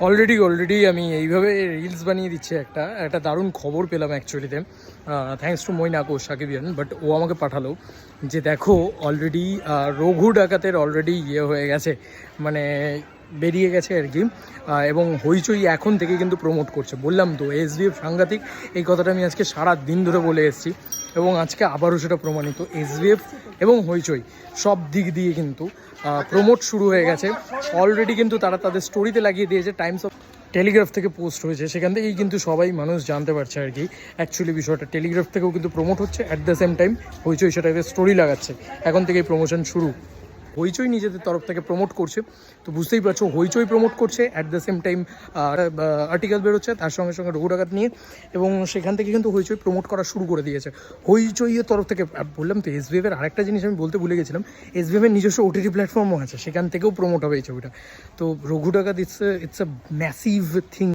Already আমি এইভাবে reels বানিয়ে দিচ্ছি। একটা দারুণ খবর পেলাম অ্যাকচুয়ালিতে, থ্যাঙ্কস টু মইনাকো সাকিবিয়ান, বাট ও আমাকে পাঠালো যে দেখো অলরেডি রঘু ডাকাতের অলরেডি হয়ে গেছে, মানে বেরিয়ে গেছে আর কি। এবং হইচই এখন থেকে কিন্তু প্রমোট করছে। বললাম তো এসভিএফ সাংঘাতিক, এই কথাটা আমি আজকে সারা দিন ধরে বলে এসেছি এবং আজকে আবারও সেটা প্রমাণিত। এসভিএফ এবং হইচই সব দিক দিয়ে কিন্তু প্রমোট শুরু হয়ে গেছে অলরেডি। কিন্তু তারা তাদের স্টোরিতে লাগিয়ে দিয়েছে, টাইমস অফ টেলিগ্রাফ থেকে পোস্ট হয়েছে, সেখান থেকেই কিন্তু সবাই মানুষ জানতে পারছে আর কি অ্যাকচুয়ালি বিষয়টা। টেলিগ্রাফ থেকেও কিন্তু প্রমোট হচ্ছে, অ্যাট দ্য সেম টাইম হইচই সেটাকে স্টোরি লাগাচ্ছে, এখন থেকেই প্রমোশন শুরু। হইচই নিজেদের তরফ থেকে প্রমোট করছে, তো বুঝতেই পারছো হইচই প্রমোট করছে, at the same time article বেরোচ্ছে তার সঙ্গে সঙ্গে রঘু ডাকাত নিয়ে, এবং সেখান থেকে কিন্তু হইচই প্রমোট করা শুরু করে দিয়েছে হইচইয়ের তরফ থেকে। বললাম তো এসভিএফের আরেকটা জিনিস আমি বলতে ভুলে গেছিলাম, এসভিএফের নিজস্ব ওটিটি প্ল্যাটফর্মও আছে, সেখান থেকেও প্রমোট হবে এই ছবিটা। তো রঘু ডাকাত ইটস এ ম্যাসিভ থিং।